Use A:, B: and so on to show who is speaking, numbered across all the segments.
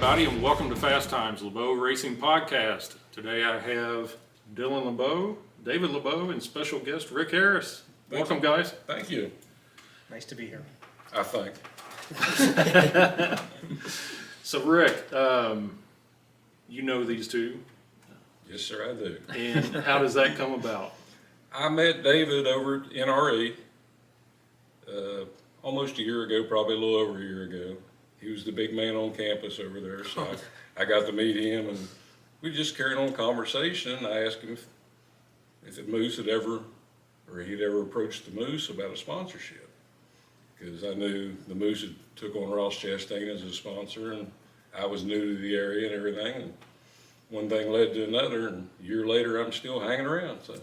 A: everybody, and welcome to Fast Times LeBeau Racing Podcast. Today I have Dylan LeBeau, David LeBeau, and special guest Rick Harris. Welcome, guys.
B: Thank you.
C: Nice to be here.
B: I think.
A: So, Rick, you know these two,
B: Yes, sir, I do.
A: and how does that come about?
B: I met David over at NRE almost a year ago, probably a little over a year ago. He was the big man on campus over there, so I got to meet him, and we just carried on conversation. I asked him if the Moose had ever, or he'd ever approached the Moose about a sponsorship, because I knew the Moose had took on Ross Chastain as a sponsor, and I was new to the area and everything. And one thing led to another, and a year later, I'm still hanging around. So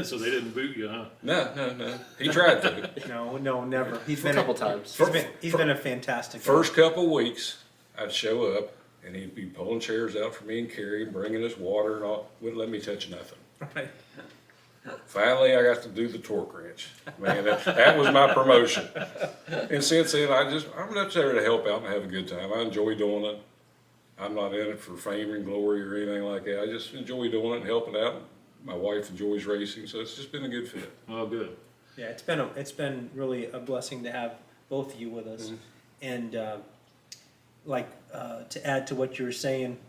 A: So they didn't boot you, huh?
B: no, he tried to.
C: No, never. He's been
D: A couple times.
C: He's been a fantastic.
B: First couple weeks, I'd show up, and he'd be pulling chairs out for me and Carrie, bringing us water and all. Wouldn't let me touch nothing.
C: Right.
B: Finally, I got to do the torque wrench. Man, that was my promotion. And since then, I'm just there to help out and have a good time. I enjoy doing it. I'm not in it for fame and glory or anything like that. I just enjoy doing it and helping out. My wife enjoys racing, so it's just been a good fit.
A: Oh, good.
C: Yeah, it's been really a blessing to have both of you with us, and to add to what you were saying,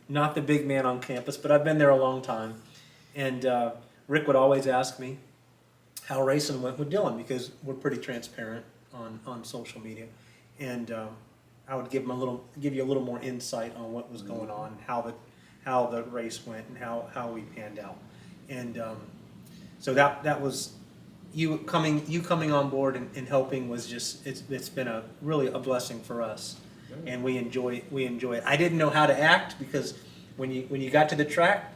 C: not the big man on campus, but I've been there a long time, and Rick would always ask me how racing went with Dylan, because we're pretty transparent on social media, and I would give you a little more insight on what was going on, how the race went, and how we panned out, and so that was you coming on board and helping was just it's been really a blessing for us, and we enjoy it. I didn't know how to act, because when you got to the track,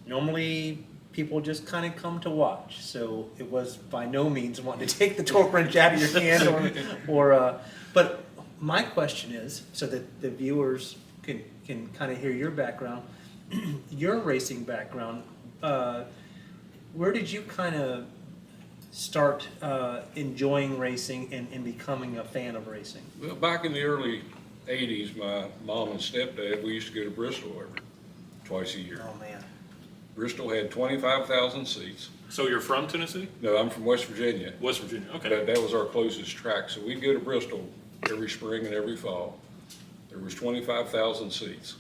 C: normally people just kind of come to watch, so it was by no means wanting to take the torque wrench out of your hand but my question is, so that the viewers can kind of hear your background, your racing background, where did you kind of start enjoying racing and becoming a fan of racing?
B: Well, back in the early 80s, my mom and stepdad, we used to go to Bristol twice a year.
C: Oh man.
B: Bristol had 25,000 seats.
A: So you're from Tennessee?
B: No, I'm from West Virginia.
A: West Virginia, okay.
B: That was our closest track. So we'd go to Bristol every spring and every fall. There was 25,000 seats.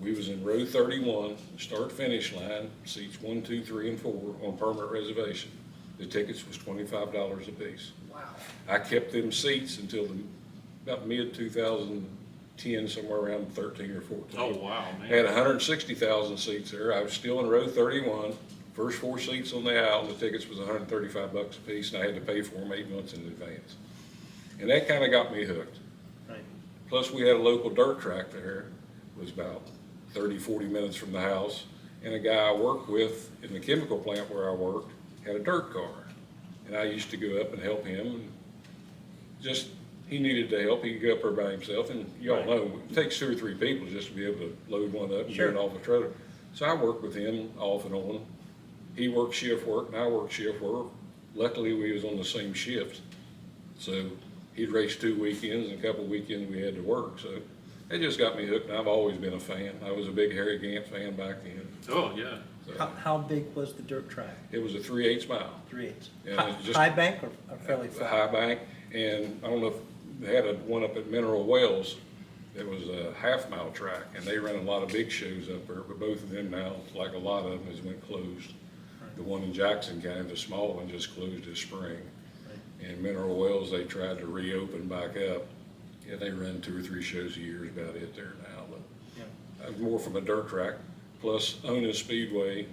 B: We was in row 31, start-finish line, seats 1, 2, 3, and 4 on permanent reservation. The tickets was $25 a piece.
C: Wow.
B: I kept them seats until about mid-2010, somewhere around 13 or 14.
A: Oh, wow,
B: I had
A: man.
B: 160,000 seats there. I was still in row 31. First 4 seats on the aisle, the tickets was $135 a piece, and I had to pay for them 8 months in advance. And that kind of got me hooked.
C: Right.
B: Plus, we had a local dirt track there. It was about 30, 40 minutes from the house. And a guy I worked with in the chemical plant where I worked had a dirt car. And I used to go up and help him. And just, he needed the help. He could go up there by himself. And y'all
A: Right.
B: know, it takes 2 or 3 people just to be able to load one up and
C: Sure.
B: get it off the trailer. So I worked with him off and on. He worked shift work and I worked shift work. Luckily, we was on the same shift. So he'd race 2 weekends, and a couple weekends we had to work. So it just got me hooked, and I've always been a fan. I was a big Harry Gant fan back then.
A: Oh, yeah.
B: So
C: How big was the dirt track?
B: it was a 3/8 mile.
C: 3/8.
B: Yeah, it's just-
C: High bank or fairly
B: A
C: flat?
B: high bank, and I don't know if they had one up at Mineral Wells. It was a half-mile track, and they ran a lot of big shows up there, but both of them now, like a lot of them, has went closed. The one in Jackson County, the small one, just closed this spring. And Mineral Wells, they tried to reopen back up. Yeah, they run 2 or 3 shows a year is about it there now, but
C: Yeah.
B: I was more from a dirt track. Plus, Ona Speedway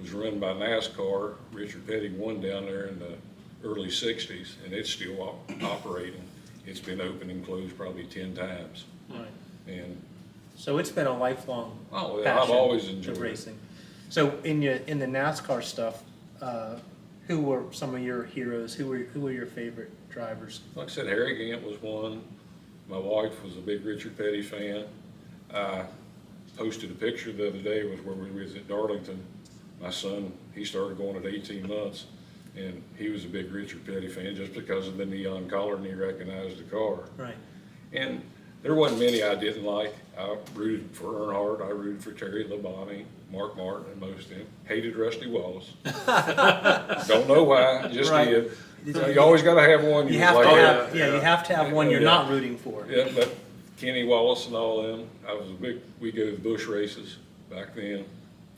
B: was run by NASCAR. Richard Petty won down there in the early 60s, and it's still operating. It's been open and closed probably 10 times.
C: Right.
B: And
C: So it's been a lifelong
B: oh,
C: passion
B: I've always
C: to
B: enjoyed it.
C: racing. So in the NASCAR stuff, who were some of your heroes? Who were your favorite drivers?
B: Like I said, Harry Gant was one. My wife was a big Richard Petty fan. I posted a picture the other day with where we was at Darlington. My son, he started going at 18 months, and he was a big Richard Petty fan just because of the neon collar, and he recognized the car.
C: Right.
B: And There wasn't many I didn't like. I rooted for Earnhardt, I rooted for Terry Labonte, Mark Martin, and most of them. Hated Rusty Wallace. Don't know why, just
C: Right.
B: did. You always gotta have one
C: You
B: you
C: have
B: like.
C: to
A: yeah,
C: have, yeah,
A: yeah.
C: you have to have one you're
B: Yeah.
C: not rooting for.
B: Yeah, but Kenny Wallace and all them, we go to the bush races back then.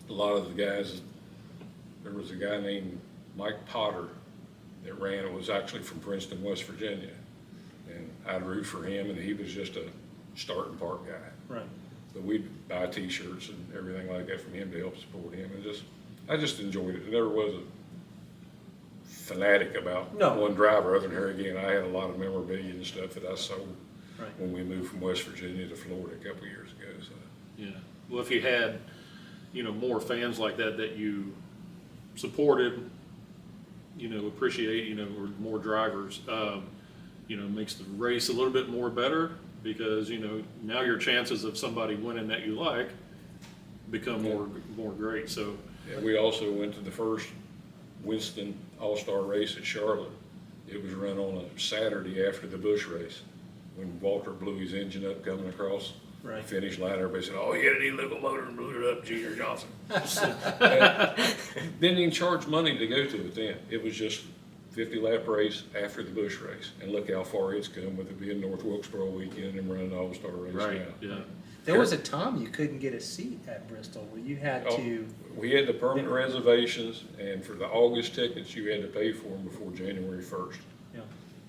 B: A lot of the guys, there was a guy named Mike Potter that ran, it was actually from Princeton, West Virginia. And I'd root for him, and he was just a starting park guy.
C: Right.
B: But we'd buy T-shirts and everything like that from him to help support him, and I just enjoyed it. There never was a fanatic about
C: No.
B: one driver, other than Harry Gant. I had a lot of memorabilia and stuff that I sold
C: Right.
B: when we moved from West Virginia to Florida a couple years ago, so.
A: Yeah, well, if you had, more fans like that you supported, appreciate, or more drivers, makes the race a little bit more better because, now your chances of somebody winning that you like become more great, so.
B: Yeah, we also went to the first Winston All-Star race at Charlotte. It was run on a Saturday after the Busch race, when Walter blew his engine up coming across the
C: Right.
B: finish line. Everybody said, "Oh, he had an illegal motor and blew it up, Junior Johnson." Didn't even charge money to go to it then. It was just 50-lap race after the Busch race. And look how far it's come with it being North Wilkesboro weekend and running the All-Star race
A: Right,
B: now.
A: yeah.
C: There was a time you couldn't get a seat at Bristol where you had
B: Oh,
C: to,
B: We had the permanent reservations, and for the August tickets, you had to pay for them before January 1st.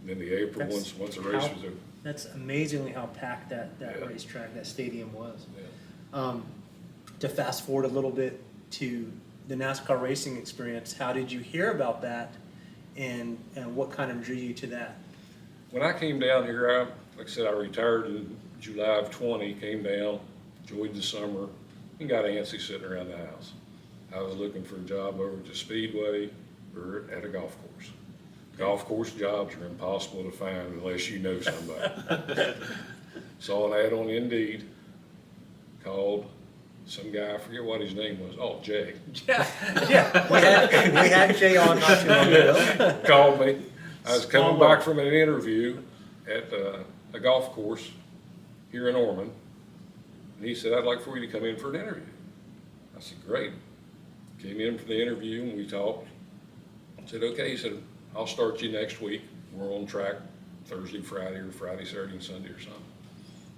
B: Then the April
C: That's
B: once the race
C: how-
B: was over.
C: that's amazingly how packed that
B: Yeah.
C: racetrack, that stadium was.
B: Yeah.
C: To fast forward a little bit to the NASCAR racing experience, how did you hear about that and what kind of drew you to that?
B: When I came down here, like I said, I retired in July of 20, came down, enjoyed the summer, and got antsy sitting around the house. I was looking for a job over at the Speedway or at a golf course. Golf course jobs are impossible to find unless you know somebody. Saw an ad on Indeed, called some guy, I forget what his name was, oh, Jay.
C: Yeah, we had Jay on not too long ago.
B: Called me. I was coming
C: Small
B: back from an interview at a golf course here in Ormond. And he said, "I'd like for you to come in for an interview." I said, "Great." Came in for the interview and we talked. I said, "Okay." He said, "I'll start you next week. We're on track Thursday, Friday, or Friday, Saturday, and Sunday or something."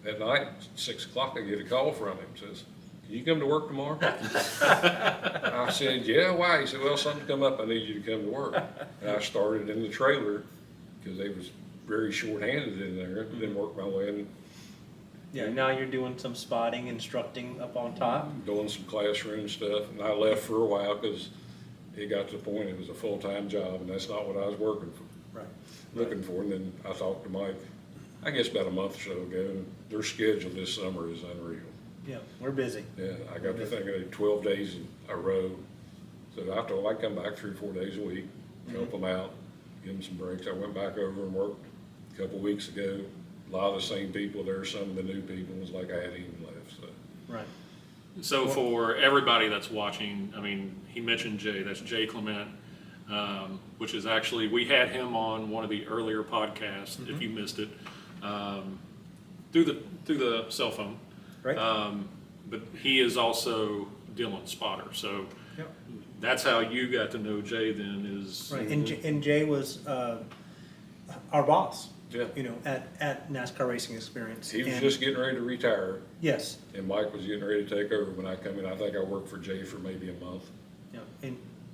B: That night, 6 o'clock, I get a call from him. Says, "Can you come to work tomorrow?" I said, "Yeah, why?" He said, "Well, something come up. I need you to come to work." And I started in the trailer because they was very short-handed in there. Then worked my way in,
C: Yeah, now you're doing some spotting, instructing up on top.
B: doing some classroom stuff. And I left for a while because it got to the point it was a full-time job, and that's not what I was working for,
C: Right.
B: looking for. And then I talked to Mike, I guess about a month or so ago, and their schedule this summer is unreal.
C: Yeah, we're busy.
B: Yeah, I got to thinking of 12 days in a row. So I told them I'd come back 3 or 4 days a week, help them out, give them some breaks. I went back over and worked a couple weeks ago. A lot of the same people there, some of the new people, was like I hadn't even left, so.
C: Right.
A: So for everybody that's watching, I mean, he mentioned Jay, that's Jay Clement, which is actually, we had him on one of the earlier podcasts, if you missed it, through the cell phone.
C: Right.
A: But he is also Dylan's spotter, so
C: Yep.
A: that's how you got to know Jay then is.
C: Right, and Jay was our boss.
B: Yeah.
C: You know, at NASCAR Racing Experience.
B: He was
C: And-
B: just getting ready to retire,
C: Yes,
B: and Mike was getting ready to take over when I come in. I think I worked for Jay for maybe a month.
C: yeah,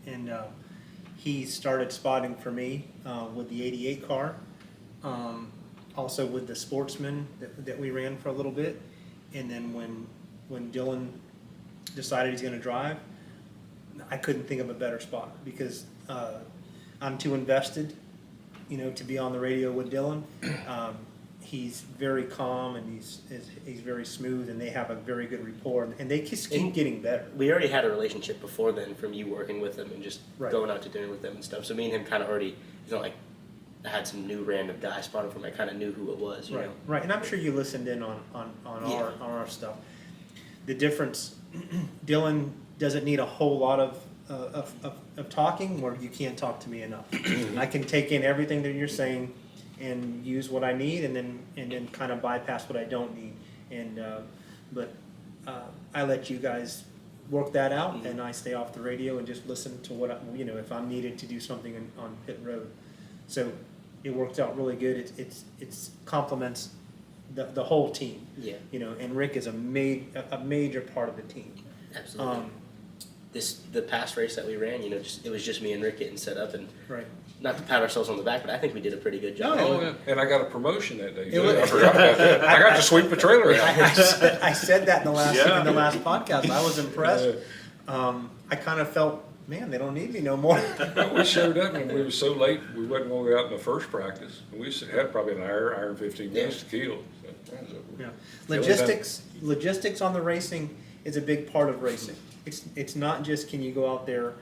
C: and he started spotting for me with the '88 car, also with the Sportsman that we ran for a little bit, and then when Dylan decided he's going to drive, I couldn't think of a better spot because I'm too invested, you know, to be on the radio with Dylan. He's very calm and he's very smooth, and they have a very good rapport, and they just keep getting better.
D: We already had a relationship before then from you working with them and just
C: Right.
D: going out to dinner with them and stuff. So me and him kind of already, it's not like I had some new random guy spotted from. I kind of knew who it was, you
C: Right,
D: know.
C: right, and I'm sure you listened in on
D: Yeah.
C: our stuff. The difference, Dylan doesn't need a whole lot of talking, where you can't talk to me enough. I can take in everything that you're saying, and use what I need, and then kind of bypass what I don't need. And but I let you guys work that out, and I stay off the radio and just listen to what if I'm needed to do something on pit road. So it worked out really good. It's complements the whole team.
D: Yeah.
C: And Rick is a major part of the team.
D: Absolutely. The past race that we ran, it was just me and Rick getting set up, and
C: Right.
D: not to pat ourselves on the back, but I think we did a pretty good job.
B: Oh, yeah. And I got a promotion that day.
C: It
B: too.
C: was-
B: I forgot about that. I got to sweep the trailer out.
C: I said that in the last
A: Yeah.
C: podcast. I was impressed. I kind of felt, man, they don't need me no more.
B: We showed up and we were so late, we wasn't going to go out in the first practice. And we had probably an hour and 15 minutes to kill. So,
C: Yeah.
B: Feeling
C: Logistics on the racing is a big part of racing. It's not just can you go out there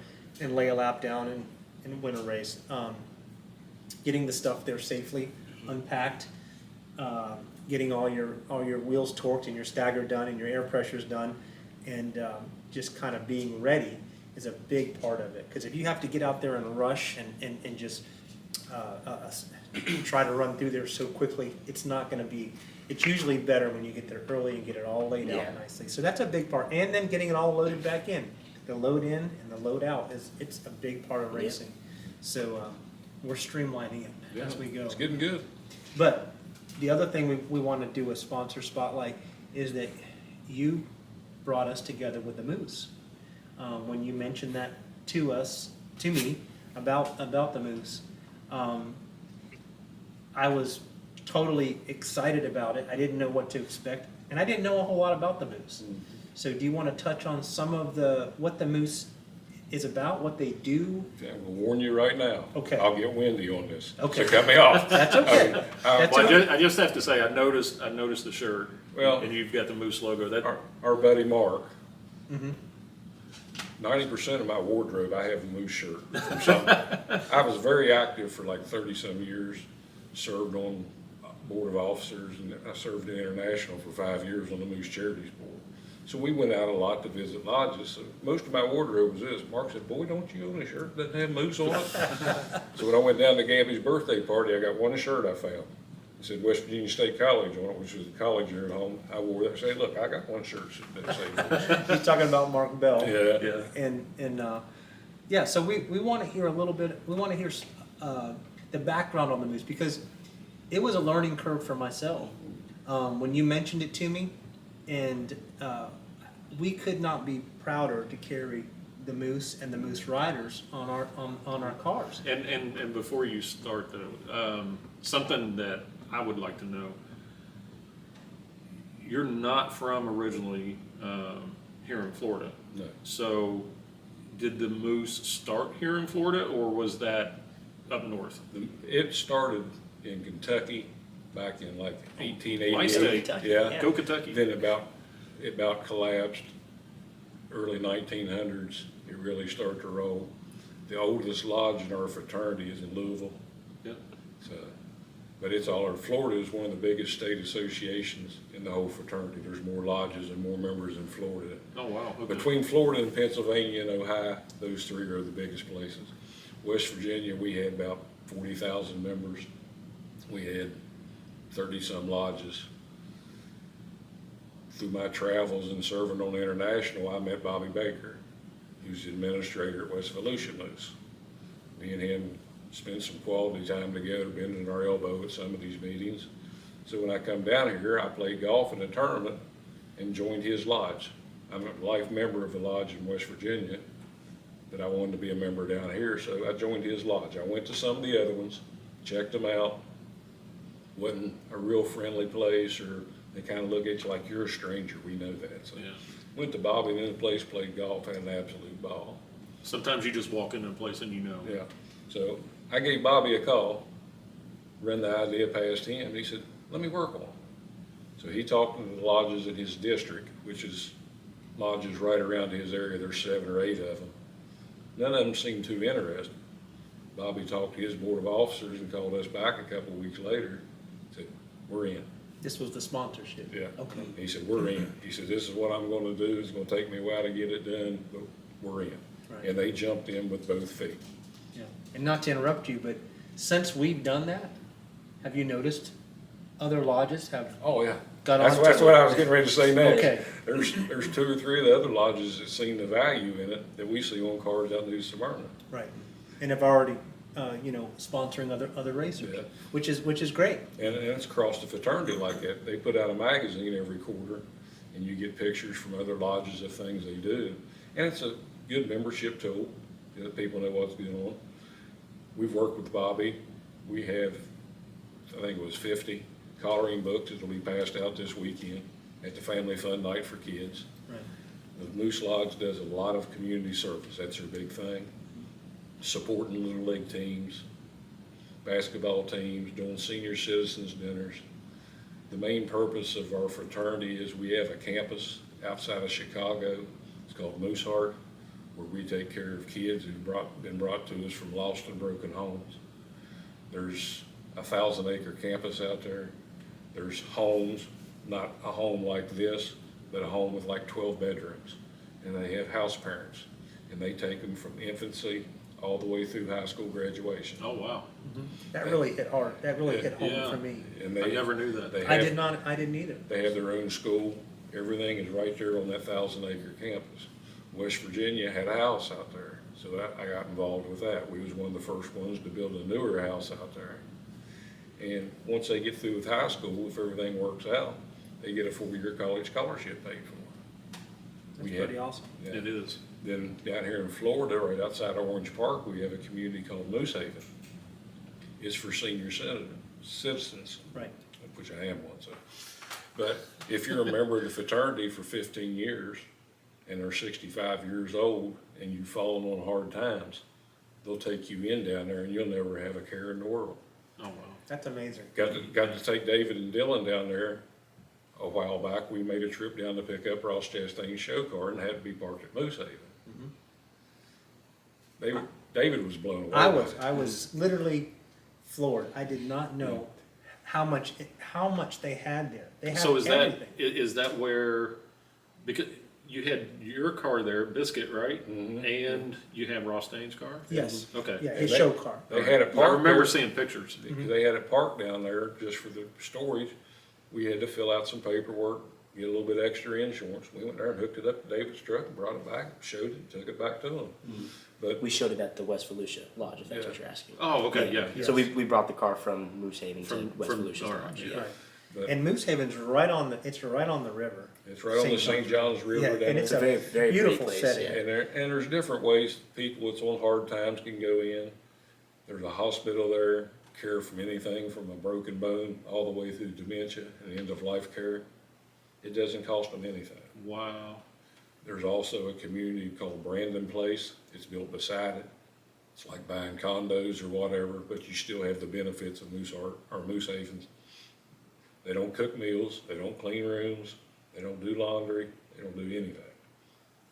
C: and lay a lap down and win a race. Getting the stuff there safely, unpacked, getting all your wheels torqued and your stagger done and your air pressures done, and just kind of being ready is a big part of it. Because if you have to get out there and rush and just try to run through there so quickly, it's not going to be. It's usually better when you get there early and get it all laid
D: Yeah.
C: out nicely. So that's a big part. And then getting it all loaded back in. The load in and the load out it's a big part of
D: Yeah.
C: racing. So we're streamlining it as we go.
B: It's getting good.
C: But the other thing we want to do a sponsor spotlight is that you brought us together with the Moose. When you mentioned that to me about the Moose, I was totally excited about it. I didn't know what to expect, and I didn't know a whole lot about the Moose. So do you want to touch on some of what the Moose is about, what they do?
B: Okay, I'm going to warn you right now.
C: Okay.
B: I'll get windy on this.
C: Okay.
B: So cut me off.
C: That's okay. That's
A: Well,
C: okay.
A: I just have to say, I noticed the shirt,
B: Well-
A: and you've got the Moose logo. That
B: Our buddy Mark,
C: Mm-hmm.
B: 90% of my wardrobe, I have a Moose shirt from something. I was very active for like 30-some years, served on Board of Officers, and I served in International for 5 years on the Moose Charities Board. So we went out a lot to visit lodges. So most of my wardrobe was this. Mark said, "Boy, don't you own a shirt that doesn't have Moose on it?" So when I went down to Gabby's birthday party, I got one shirt I found. It said West Virginia State College on it, which was a college here at home. I wore that. I said, "Look, I got one shirt that says Moose."
C: He's talking about Mark Bell.
B: Yeah.
C: And so we want to hear a little bit. We want to hear the background on the Moose, because it was a learning curve for myself when you mentioned it to me, and we could not be prouder to carry the Moose and the Moose riders on our cars.
A: and before you start though, something that I would like to know. You're not from originally here in Florida.
B: No.
A: So did the Moose start here in Florida, or was that up north?
B: It started in Kentucky back in like 1888.
A: My state.
D: Kentucky,
B: Yeah.
D: yeah.
A: Go Kentucky.
B: Then it about collapsed. Early 1900s, it really started to roll. The oldest lodge in our fraternity is in Louisville.
A: Yeah.
B: So, but it's all over. Florida is one of the biggest state associations in the whole fraternity. There's more lodges and more members in Florida.
A: Oh, wow. Okay.
B: Between Florida and Pennsylvania and Ohio, those three are the biggest places. West Virginia, we had about 40,000 members. We had 30-some lodges. Through my travels and serving on the International, I met Bobby Baker, who's the administrator at West Volusia Moose. Me and him spent some quality time together, bending our elbow at some of these meetings. So when I come down here, I played golf in a tournament and joined his lodge. I'm a life member of the lodge in West Virginia, but I wanted to be a member down here, so I joined his lodge. I went to some of the other ones, checked them out. Wasn't a real friendly place, or they kind of look at you like you're a stranger. We know that. So
A: Yeah.
B: went to Bobby and then the place, played golf, had an absolute ball.
A: Sometimes you just walk into a place and you know.
B: Yeah. So I gave Bobby a call, run the idea past him. He said, "Let me work on it." So he talked to the lodges in his district, which is lodges right around his area. There's 7 or 8 of them. None of them seemed too interested. Bobby talked to his board of officers and called us back a couple of weeks later. Said, "We're in."
C: This was the sponsorship.
B: Yeah.
C: Okay.
B: He said, "We're in." He said, "This is what I'm gonna do. It's gonna take me a while to get it done, but we're in."
C: Right.
B: And they jumped in with both feet.
C: Yeah. And not to interrupt you, but since we've done that, Have you noticed other lodges have
B: Oh, yeah.
C: got
B: That's,
C: on?
B: that's what I was getting ready to say next.
C: Okay.
B: There's 2 or 3 of the other lodges that seen the value in it that we see on cars out in New Smyrna.
C: Right, and have already, sponsoring other racers,
B: Yeah.
C: which is great.
B: And it's across the fraternity like that. They put out a magazine every quarter, and you get pictures from other lodges of things they do. And it's a good membership tool, that people know what's going on. We've worked with Bobby. We have, I think it was 50 coloring books that'll be passed out this weekend at the Family Fun Night for kids.
C: Right.
B: The Moose Lodge does a lot of community service. That's their big thing. Supporting little league teams, basketball teams, doing senior citizens dinners. The main purpose of our fraternity is we have a campus outside of Chicago. It's called Moose Heart, where we take care of kids who've been brought to us from lost and broken homes. There's a 1,000-acre campus out there. There's homes, not a home like this, but a home with like 12 bedrooms. And they have house parents, and they take them from infancy all the way through high school graduation.
A: Oh, wow.
C: That really hit hard, that really hit home
A: Yeah.
C: for me.
B: And
A: I
B: they,
A: never knew that.
B: they
C: I
B: have,
C: didn't either.
B: they have their own school. Everything is right there on that 1,000-acre campus. West Virginia had a house out there, so I got involved with that. We was one of the first ones to build a newer house out there. And once they get through with high school, if everything works out, they get a 4-year college scholarship paid for.
C: That's
B: We had-
C: pretty awesome.
B: Yeah.
A: It is.
B: Then down here in Florida, right outside Orange Park, we have a community called Moose Haven. It's for senior citizens,
C: Right.
B: which I am one, so. But if you're a member of the fraternity for 15 years and are 65 years old and you've fallen on hard times, they'll take you in down there and you'll never have a care in the world.
A: Oh, wow.
C: That's amazing.
B: Got to take David and Dylan down there a while back. We made a trip down to pick up Ross Chastain's show car and had to be parked at Moose Haven. David was blown away. by it.
C: I was literally floored. I did not know how much they had there. They had
A: So is
C: everything.
A: is that where, because you had your car there, Biscuit, right?
B: Mhm.
A: And you have Ross Dane's car?
C: Yes.
A: Okay.
C: Yeah, his
B: they-
C: show car.
B: They had it
A: I
B: parked
A: remember
B: there.
A: seeing pictures.
B: They had it parked down there just for the storage. We had to fill out some paperwork, get a little bit extra insurance. We went there and hooked it up to David's truck and brought it back, showed it, took it back to them. But
D: We showed it at the West Volusia Lodge, if that's
B: Yeah.
D: what you're asking.
A: Oh, okay, yeah.
C: Yeah.
D: So we brought the car from Moose Haven
A: From-
D: to West
A: from-
D: Volusia's
A: all right,
D: Lodge.
A: yeah.
C: Right.
B: But-
C: And Moose Haven's right on the river.
B: it's right on the St. John's River
C: Yeah,
B: down
C: and
B: there.
C: it's
D: It's a very, very
C: beautiful
D: pretty place,
C: setting.
D: yeah.
B: And there's different ways people that's on hard times can go in. There's a hospital there, care from anything from a broken bone all the way through dementia and end of life care. It doesn't cost them anything.
A: Wow.
B: There's also a community called Brandon Place. It's built beside it. It's like buying condos or whatever, but you still have the benefits of Moose Havens. They don't cook meals, they don't clean rooms, they don't do laundry, they don't do anything.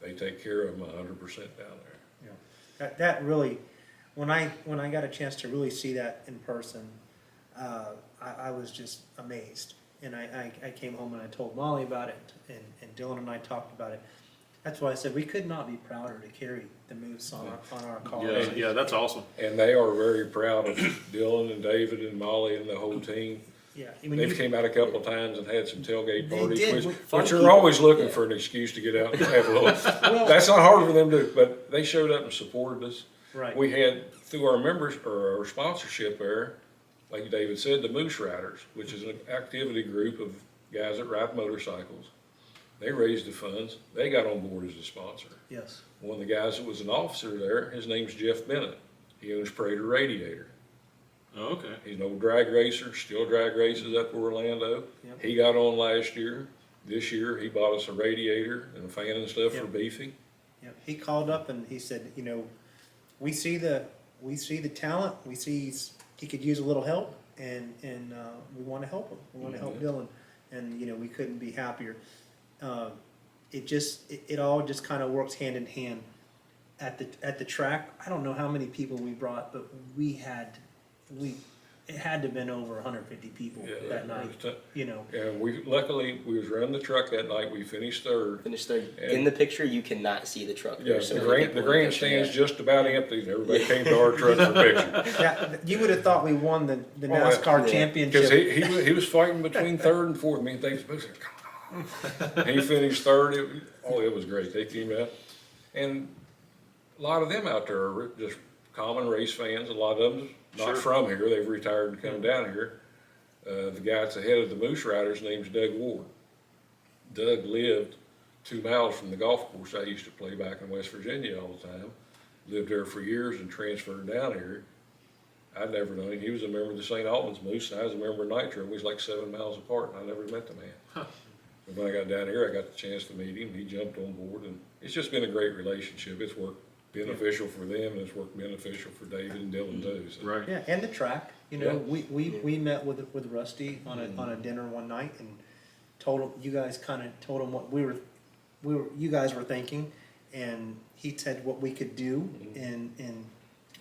B: They take care of them 100% down there.
C: Yeah. That really, when I got a chance to really see that in person, I was just amazed. And I came home and I told Molly about it, and Dylan and I talked about it. That's why I said we could not be prouder to carry the Moose on our cars.
A: Yeah, that's awesome.
B: And they are very proud of Dylan and David and Molly and the whole team.
C: Yeah, I mean,
B: They've
C: you-
B: came out a couple of times and had some tailgate
C: They
B: parties,
C: did,
B: which
C: with
B: you're
C: funky-
B: always looking for an excuse to get out and have a little. That's not hard for them to do, but they showed up and supported us.
C: right.
B: We had, through our members, or our sponsorship there, like David said, the Moose Riders, which is an activity group of guys that ride motorcycles. They raised the funds, they got on board as a sponsor.
C: Yes.
B: One of the guys that was an officer there, his name's Jeff Bennett. He owns Prater Radiator.
A: Oh, okay.
B: He's an old drag racer, still drag races up to Orlando.
C: Yep.
B: He got on last year. This year, he bought us a radiator and a fan and stuff for
C: Yep.
B: Beefy.
C: Yeah, he called up and he said, we see the talent. We see he could use a little help, and we want to help him. We want to help Dylan, and we couldn't be happier. It all just kind of works hand in hand. At the track, I don't know how many people we brought, but we it had to have been over 150 people
B: Yeah,
C: that
B: it
C: night,
B: was tough.
C: you know.
B: And luckily, we was running the truck that night, we finished third.
D: Finished third.
B: And-
D: In the picture, you cannot see the truck.
B: Yeah,
D: There's so
B: the
D: many people in the
B: grandstand's
D: picture.
B: just about empty, and everybody came to our truck for pictures.
C: You would have thought we won the
B: Oh,
C: NASCAR
D: yeah.
C: championship.
B: Because he was fighting between third and fourth, me and things, he finished third, it was great, they came out. And a lot of them out there are just common race fans, a lot of them not
A: Sure.
B: from here, they've retired and come down here. The guy that's the head of the Moose Riders, name's Doug Ward. Doug lived 2 miles from the golf course I used to play back in West Virginia all the time. Lived there for years and transferred down here. I'd never known him. He was a member of the St. Albans Moose, and I was a member of Nitro. We was like 7 miles apart, and I never met the man. And when I got down here, I got the chance to meet him. He jumped on board, and it's just been a great relationship. It's worked beneficial for them, and it's worked beneficial for David and Dylan too. So.
A: Right.
C: Yeah, and the track. You know,
B: Yeah.
C: we met with Rusty on a dinner one night and told him, you guys kind of told him what you guys were thinking, and he said what we could do, and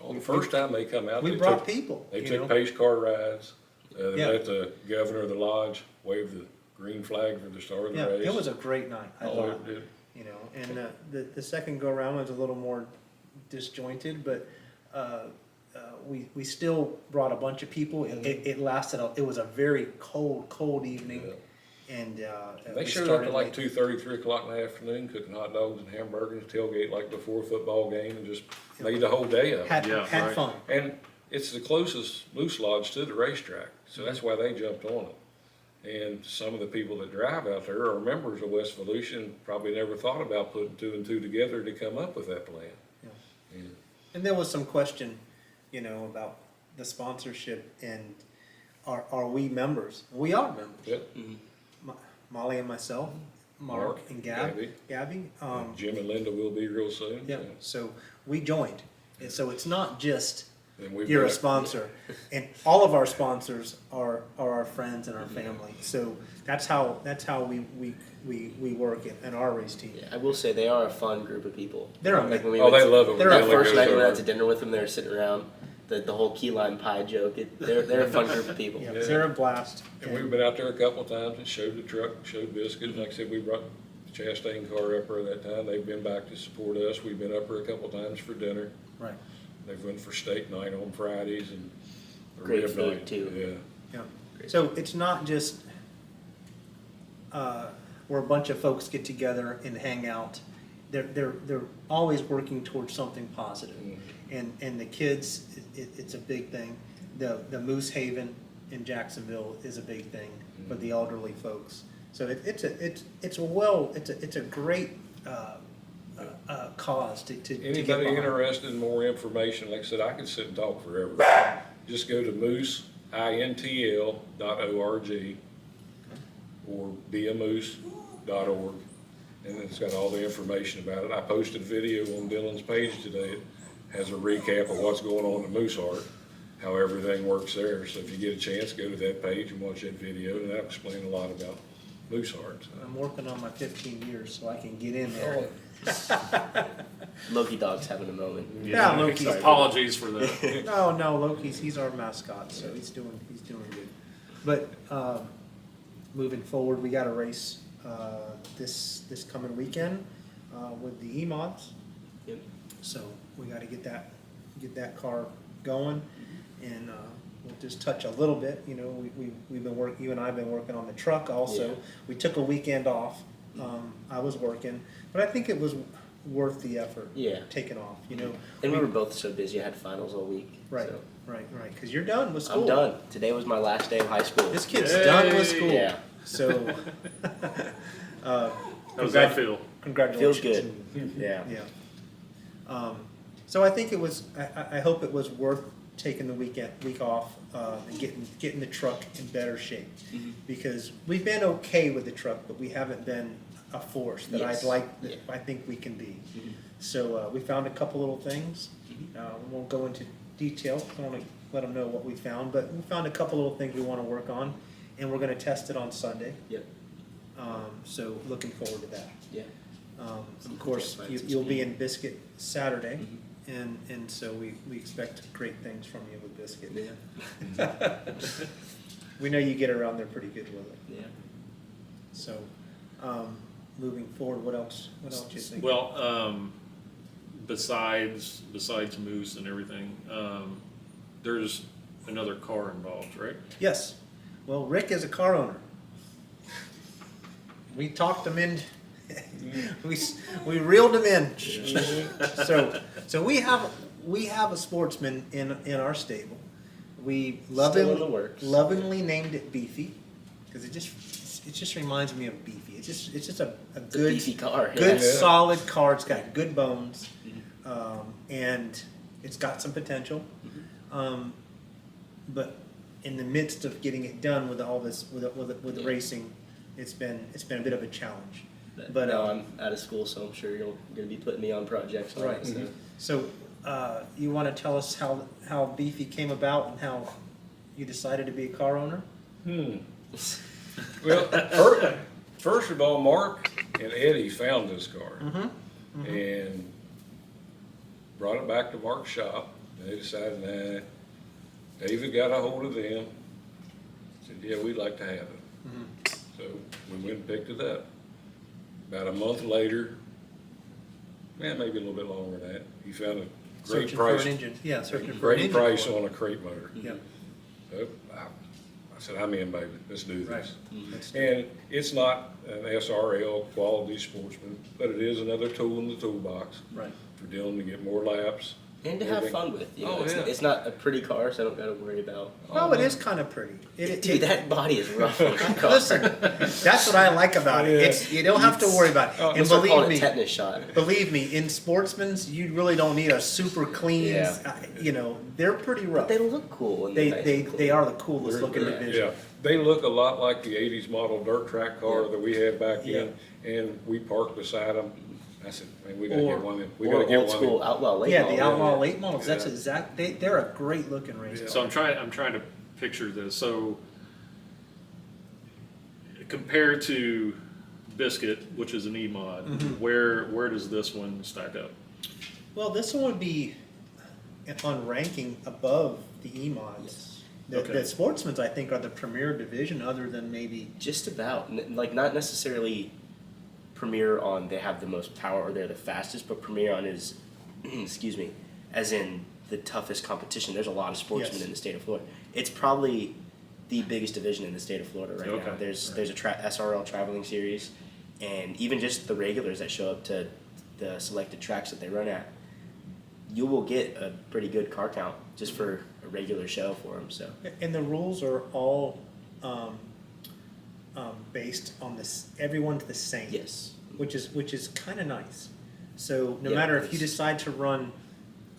B: Well, the first time they come out,
C: we
B: they
C: brought
B: took,
C: people.
B: they
C: you
B: took
C: know?
B: pace car rides. They
C: Yeah.
B: let the governor of the lodge wave the green flag for the start of the
C: Yeah,
B: race.
C: it was a great night. I
B: Oh,
C: thought.
B: it did.
C: You know, and the second go round was a little more disjointed, but we still brought a bunch of people. It lasted. It was a very cold evening, and
B: They
C: we
B: showed up
C: started
B: at like
C: late.
B: 2:30, 3 o'clock in the afternoon, cooking hot dogs and hamburgers, tailgate like before a football game, and just made the whole day of it.
C: Had
A: Yeah, right.
C: fun.
B: And it's the closest Moose Lodge to the racetrack, so that's why they jumped on it. And some of the people that drive out there are members of West Volusia and probably never thought about putting 2 and 2 together to come up with that plan.
C: Yeah.
B: And
C: And there was some question, you know, about the sponsorship and are we members? We are members.
B: yeah,
C: Molly and myself, Mark and Gabby.
B: Jim and Linda will be real soon.
C: Yeah, so we joined. And so it's not just
B: And we've
C: you're a
B: got-
C: sponsor. And all of our sponsors are our friends and our family. So that's how we work in our race team.
D: Yeah, I will say they are a fun group of people.
C: They're
D: like when we
B: Oh,
D: went
B: they love it.
C: they're
B: when
D: that
B: Dylan
D: first
B: goes
D: night we went
B: over.
D: out to dinner with them, they were sitting around the whole key lime pie joke. They're a fun group of people.
C: Yeah,
B: Yeah.
C: they're a blast.
B: And we've been out there a couple of times and showed the truck, showed biscuits. Like I said, we brought the Chastain car up there that time. They've been back to support us. We've been up there a couple of times for dinner.
C: Right,
B: They've went for steak night on Fridays and
D: Great
B: rib
D: food,
B: night.
D: too.
B: Yeah.
C: yeah. So it's not just where a bunch of folks get together and hang out. They're always working towards something positive. And the kids, it's a big thing. The Moose Haven in Jacksonville is a big thing for the elderly folks. So it's a great cause to get
B: Anybody
C: behind.
B: interested in more information, like I said, I could sit and talk forever. Just go to mooseintl.org or beamoose.org, and it's got all the information about it. I posted a video on Dylan's page today. It has a recap of what's going on at Moose Heart, how everything works there. So if you get a chance, go to that page and watch that video, and that'll explain a lot about Moose Heart. So.
C: I'm working on my 15 years so I can get in there.
D: Loki Dog's having a moment.
C: Yeah, Loki's
A: Apologies for that.
C: No, Loki's, he's our mascot, so he's doing good. But, moving forward, we got a race, this coming weekend, with the E-Mods.
D: Yep.
C: So we gotta get that car going, and, we'll just touch a little bit, you know, we've been you and I have been working on the truck also.
D: Yeah.
C: We took a weekend off, I was working, but I think it was worth the effort.
D: Yeah.
C: Taking off, you know.
D: And we were both so busy. I had finals all week.
C: Right,
D: So.
C: right, because you're done with school.
D: I'm done. Today was my last day of high school.
C: This kid's
A: Yay.
C: done with school.
D: Yeah.
C: So,
A: How does that feel?
C: congratulations.
D: Feels good. Yeah.
C: Yeah. So I think it was, I hope it was worth taking the week off, and getting the truck in better shape.
D: Mm-hmm.
C: Because we've been okay with the truck, but we haven't been a force that
D: Yes.
C: that
D: Yeah.
C: I think we can be.
D: Mhm.
C: So, we found a couple little things.
D: Mhm.
C: We won't go into detail, I wanna let them know what we found, but we found a couple little things we wanna work on, and we're gonna test it on Sunday.
D: Yep.
C: So looking forward to that.
D: Yeah.
C: Of course,
D: Test rides and
C: you'll be
D: speed.
C: in Biscuit Saturday, and so we expect great things from you with Biscuit.
D: Yeah.
C: We know you get around there pretty good with it.
D: Yeah.
C: So, moving forward, what else you think?
A: Well, besides Moose and everything, there's another car involved, right?
C: Yes. Well, Rick is a car owner. We talked him in. we reeled him in. So we have a sportsman in our stable. We
D: Still in the works.
C: lovingly named it Beefy because it just reminds me of Beefy. It's just a
D: It's a
C: good
D: beefy car.
C: good
B: Yeah.
C: solid car. It's got good bones, and it's got some potential. But in the midst of getting it done with all this with the racing, it's been a bit of a challenge. But
D: now I'm out of school, so I'm sure you're going to be putting me on projects. On
C: right.
D: it, so.
C: So you want to tell us how Beefy came about and how you decided to be a car owner?
B: Well, first of all, Mark and Eddie found this car and brought it back to Mark's shop. They decided, nah. David got a hold of them. Said, yeah, we'd like to have it. So we went and picked it up. About a month later, maybe a little bit longer than that, he found a great
C: Searching
B: price.
C: for an engine. Yeah, searching for an
B: Great
C: engine.
B: price
C: for it.
B: on a crate motor.
C: Yeah.
B: So I said, I'm in, baby. Let's do
C: Right.
B: this.
C: That's-
B: And it's not an SRL quality sportsman, but it is another tool in the toolbox
C: Right.
B: for Dylan to get more laps.
D: And to have
B: Everything.
D: fun with. You know,
B: Oh,
D: it's,
B: yeah.
D: it's not a pretty car, so I don't got to worry about.
C: Well, it is kind of pretty.
D: Dude, that body is rough on that car.
C: Listen, that's what I like about it.
B: Yeah.
C: It's you don't have to worry about it.
B: Oh,
C: And
D: Let's start calling
C: believe
D: it
C: me,
D: tetanus shot.
C: believe me, in sportsmen's, you really don't need a super clean.
D: Yeah.
C: You know, they're pretty rough.
D: They look cool. And
C: They
D: they're nice
C: they
D: and cool.
C: they are the coolest looking
B: Yeah,
C: division.
B: yeah. They look a lot like the '80s model dirt track car that we had back then, and we parked beside them. I said, man, we gotta
C: Or-
B: get one. We
D: Or
B: gotta get
D: old
B: one.
D: school outlaw late
C: Yeah,
D: model.
C: the Outlaw late models. That's
B: Yeah.
C: exact. They're a great looking race car.
A: So I'm trying to picture this. So compared to Biscuit, which is an E-Mod, where does this one stack up?
C: Well, this one would be on ranking above the E-Mods.
D: Yes.
A: Okay.
C: The Sportsmans, I think, are the premier division, other than maybe.
D: Just about. Like, not necessarily premier on they have the most power or they're the fastest, but premier on is, excuse me, as in the toughest competition. There's a lot of sportsmen
C: Yes.
D: in the state of Florida. It's probably the biggest division in the state of Florida right
A: Okay.
D: now. There's a SRL traveling series, and even just the regulars that show up to the selected tracks that they run at, you will get a pretty good car count just for a regular show for them. So
C: And the rules are all based on this. Everyone's the same.
D: yes,
C: Which is kind of nice. So no
D: Yeah,
C: matter if
D: it's-
C: you decide to run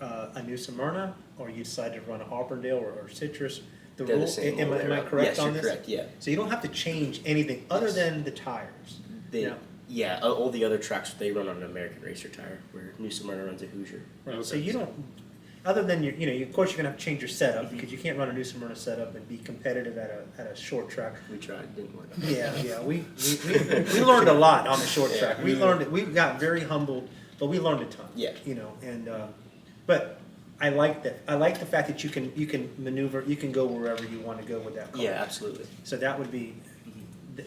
C: a New Smyrna or you decide to run an Auburndale or Citrus, the
D: they're the
C: rule.
D: same.
C: Am
D: all the
C: I
D: way around.
C: correct
D: yes,
C: on
D: you're
C: this?
D: correct. Yeah.
C: So you don't have to change anything other than the tires.
D: They,
C: Yeah.
D: yeah, all the other tracks they run on an American Racer tire, where New Smyrna runs a Hoosier.
C: Right. So
A: Okay.
C: you don't, other than of course you're gonna have to change your setup because you can't run a New Smyrna setup and be competitive at a short track.
D: We tried, didn't work.
C: Yeah, we learned a lot on the short
D: Yeah.
C: track. We learned, we got very humbled, but we learned a ton.
D: Yeah.
C: And but I like that. I like the fact that you can maneuver, you can go wherever you want to go with that car.
D: Yeah, absolutely.
C: So that would be,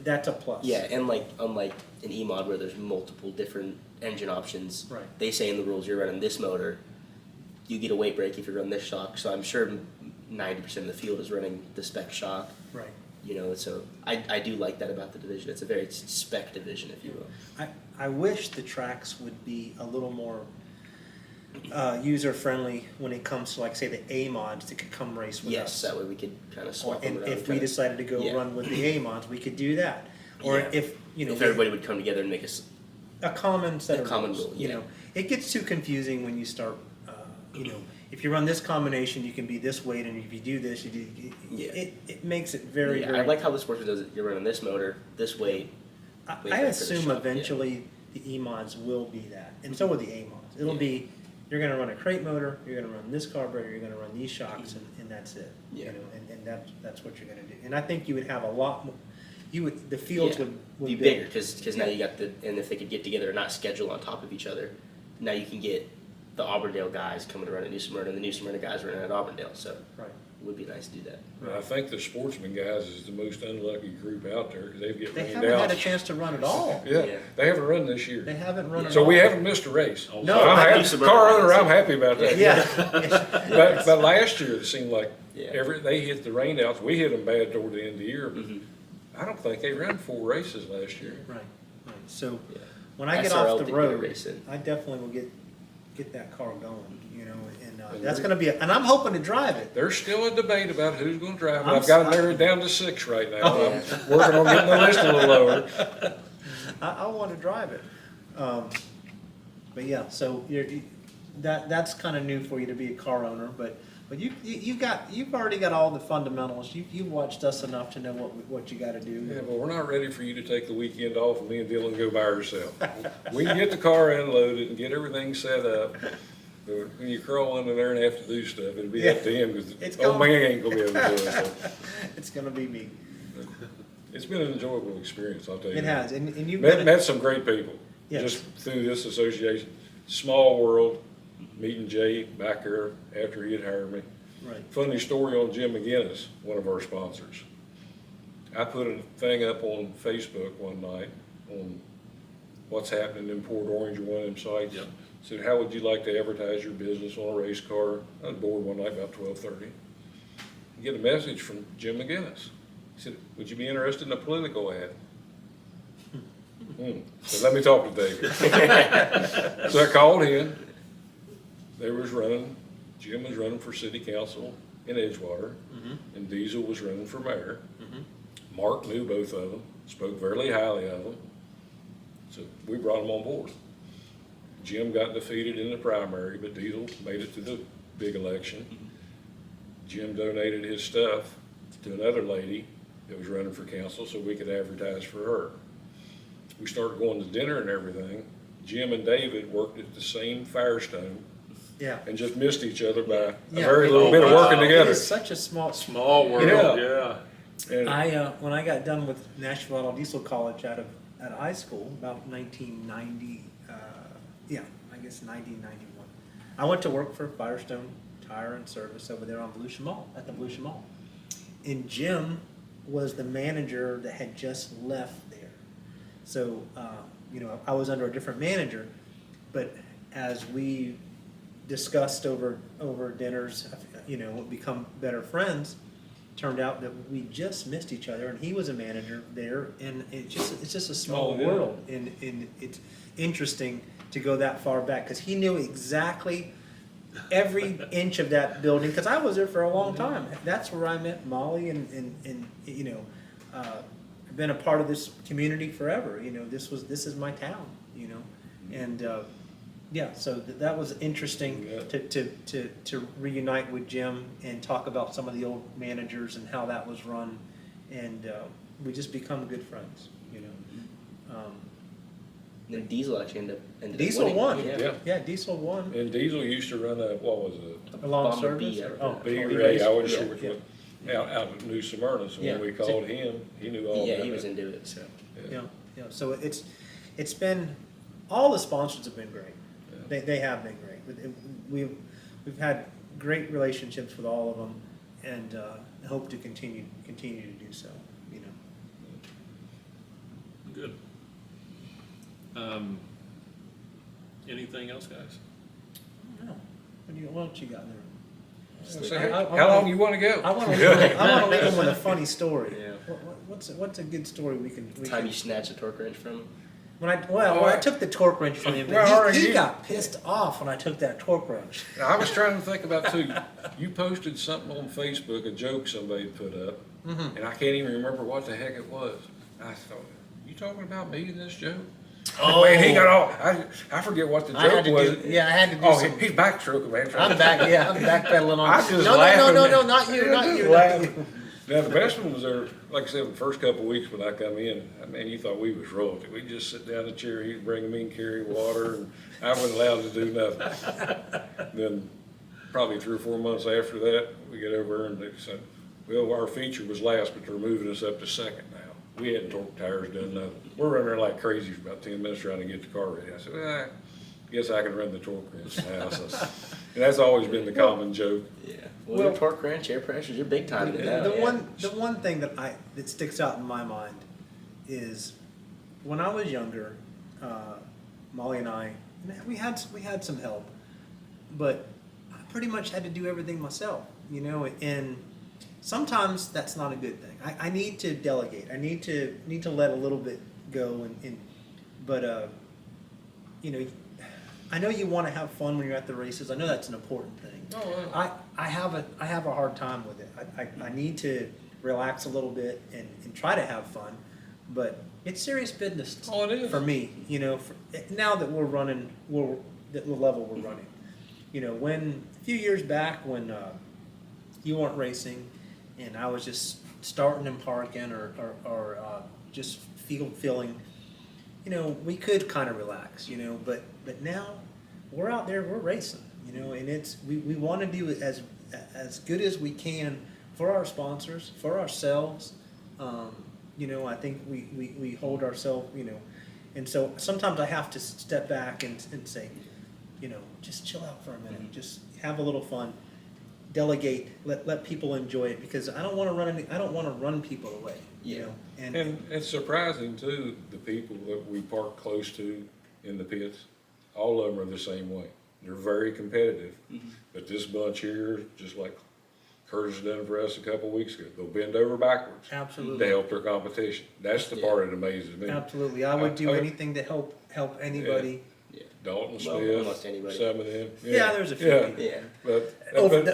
C: that's a plus.
D: Yeah, and unlike an E-Mod where there's multiple different engine options,
C: Right.
D: they say in the rules you're running this motor, you get a weight break if you run this shock. So I'm sure 90% of the field is running the spec shock.
C: Right.
D: So I do like that about the division. It's a very spec division, if you will.
C: I wish the tracks would be a little more user friendly when it comes to, like, say, the A mods that could come race with
D: Yes,
C: us.
D: that way we could kind of swap them
C: And
D: around.
C: if we
D: kinda-
C: decided to go
D: yeah.
C: run with the A mods, we could do that. Or
D: Yeah.
C: if
D: if everybody would come together and make us
C: a common set
D: A
C: of
D: common
C: rules.
D: rule,
C: You
D: yeah.
C: know, it gets too confusing when you start. If you run this combination, you can be this weight, and if you do this, you do.
D: Yeah.
C: It makes it very.
D: yeah,
C: very
D: I like how the Sportsman does it. You're running this motor, this weight.
C: I
D: way back for the
C: assume
D: shop,
C: eventually the E mods will be that, and so will the A mods. It'll
D: Yeah.
C: be you're going to run a crate motor, you're going to run this carburetor, you're going to run these shocks, and that's it.
D: Yeah.
C: And that's what you're going to do. And I think you would have a lot more. The fields
D: Yeah.
C: would
D: be
C: build.
D: bigger because now you got and if they could get together and not schedule on top of each other, now you can get the Auburndale guys coming to run at New Smyrna, and the New Smyrna guys running at Auburndale. So
C: Right.
D: it would be nice to do that.
B: And I think the Sportsman guys is the most unlucky group out there because they get
C: They
B: rained
C: haven't had a
B: out.
C: chance to run at all.
B: Yeah,
D: Yeah.
B: they haven't run this year.
C: They haven't run at
B: So
C: all.
B: we haven't missed a race.
A: Oh,
C: No,
B: So I'm
D: I
B: happy,
D: do some
B: car
D: other
B: owner, I'm happy about that.
C: Yeah.
B: But last year, it seemed like
D: Yeah.
B: they hit the rain outs. We hit them bad toward the end of the year, but
D: Mhm.
B: I don't think they ran 4 races last year.
C: Right, right. So
D: Yeah.
C: when I get
D: SRL
C: off the
D: did get a
C: road,
D: race in.
C: I definitely will get that car going, you know, and
B: And
C: that's
B: we're-
C: gonna be, and I'm hoping to drive it.
B: There's still a debate about who's gonna drive it.
C: I'm
B: I've got
C: s-
B: it narrowed down to 6 right now.
D: Oh,
B: I'm working on getting the list a little lower.
C: I want to drive it. But yeah, so that's kind of new for you to be a car owner, but you've already got all the fundamentals. You've watched us enough to know what you got to do.
B: Yeah, but we're not ready for you to take the weekend off and me and Dylan go by ourselves. We can get the car unloaded and get everything set up. But when you crawl under there and have to do stuff, it'll be up to him because
C: It's
B: the old
C: going-
B: man ain't gonna be able to do it. So
C: It's gonna be me.
B: it's been an enjoyable experience, I'll tell you.
C: It has, and you've
B: Met,
C: got
B: met some great people,
C: Yes.
B: just through this association. Small world, meeting Jay back there after he had hired me.
C: right.
B: Funny story on Jim McGinnis, one of our sponsors. I put a thing up on Facebook one night on what's happening in Port Orange or one of them sites.
A: Yep.
B: Said, how would you like to advertise your business on a race car? I was bored one night about 12:30. Get a message from Jim McGinnis. He said, would you be interested in a political ad? So let me talk to David. So I called in. They was running, Jim was running for city council in Edgewater, and Diesel was running for mayor. Mark knew both of them, spoke very highly of them. So we brought them on board. Jim got defeated in the primary, but Diesel made it to the big election. Jim donated his stuff to another lady that was running for council so we could advertise for her. We started going to dinner and everything. Jim and David worked at the same Firestone
C: Yeah.
B: and just missed each other by a
C: Yeah.
B: very little bit of
A: wow.
B: working
C: It
B: together.
C: is such a small.
A: Small world,
B: Yeah.
A: yeah.
B: And
C: When I got done with Nashville Auto Diesel College out of high school, about 1990, I guess 1991, I went to work for Firestone Tire and Service over there on Volusia Mall, at the Volusia Mall. And Jim was the manager that had just left there. So, I was under a different manager, but as we discussed over dinners, become better friends, turned out that we just missed each other, and he was a manager there, and it's just a small
B: Oh, yeah.
C: world, and it's interesting to go that far back because he knew exactly every inch of that building because I was there for a long time. That's where I met Molly, and I've been a part of this community forever. This is my town. And so that was interesting
B: Yeah.
C: to reunite with Jim and talk about some of the old managers and how that was run, and we just become good friends.
D: Then Diesel actually ended up
C: Diesel
D: winning.
C: won.
B: Yeah.
C: Yeah, Diesel won.
B: And Diesel used to run what was it?
C: A long
D: Bomber
C: service.
D: B,
C: Oh,
B: B
C: oh,
B: Ray, I wasn't
D: Yeah.
B: sure which one. Out of New Smyrna, so
C: Yeah.
B: when we called him, he knew all
D: Yeah,
B: about
D: he was
B: it.
D: into it. So
C: Yeah, yeah. So it's been, all the sponsors have been great.
B: Yeah.
C: They have been great. We've had great relationships with all of them, and hope to continue to do so.
A: Good. Anything else, guys?
C: No. What else you got there?
B: So
C: I- I-
B: how long you wanna go?
C: I want to leave them with a funny story.
D: Yeah.
C: What's a good story we can?
D: time you snatched a torque wrench from him.
C: When I took the torque wrench from him,
B: Well,
C: he
B: you-
C: got pissed off when I took that torque wrench.
B: Now, I was trying to think about too, you posted something on Facebook, a joke somebody put up, and I can't even remember what the heck it was. I thought, you talking about me in this joke?
C: Oh.
B: Man, he got all, I forget what the
C: I had
B: joke
C: to
B: was.
C: do. Yeah, I had to do
B: Oh,
C: some.
B: he's backstroking, man.
C: I'm back. Yeah, I'm backpedaling on.
B: I just
C: no,
B: laughing.
C: no, not you, not
B: Just
C: you, not
B: laughing.
C: you.
B: Now, the best one was there, like I said, the first couple of weeks when I come in, man, you thought we was royalty. We'd just sit down in the chair, he'd bring me and carry water, and I wasn't allowed to do nothing. Then, probably 3 or 4 months after that, we get over and they said, well, our feature was last, but they're moving us up to second now. We hadn't torqued tires, done nothing. We're running there like crazy for about 10 minutes trying to get the car ready. I said, well, guess I can run the torque wrench now. So, and that's always been the common joke.
D: Yeah. Well,
C: Well-
D: your torque wrench, air pressures, you're big time in that.
C: The one thing that sticks out in my mind is when I was younger, Molly and I, we had some help, but I pretty much had to do everything myself, you know, and sometimes that's not a good thing. I need to delegate. I need to let a little bit go, but you know, I know you want to have fun when you're at the races. I know that's an important thing.
B: Oh,
C: I have a hard time with it. I need to relax a little bit and try to have fun, but it's serious business
B: Oh, it is.
C: for me. You know, now that we're running, the level we're running. You know, when a few years back when you weren't racing, and I was just starting and parking or just feeling, you know, we could kind of relax. You know, but now we're out there, we're racing. You know, and we want to do it as good as we can for our sponsors, for ourselves. You know, I think we hold ourselves, you know, and so sometimes I have to step back and say, you know, just chill out for a minute, just have a little fun, delegate, let people enjoy it, because I don't want to run people away, you know,
B: And it's surprising too, the people that we park close to in the pits, all of them are the same way. They're very competitive, but this bunch here, just like Curtis done for us a couple of weeks ago, they'll bend over backwards
C: absolutely,
B: to help their competition. That's the part that amazes me.
C: absolutely, I would do anything to help anybody.
B: Dalton
D: Well,
B: Smith,
D: almost anybody.
B: some of them.
C: Yeah, there's a few
B: Yeah,
C: people.
D: Yeah.
B: but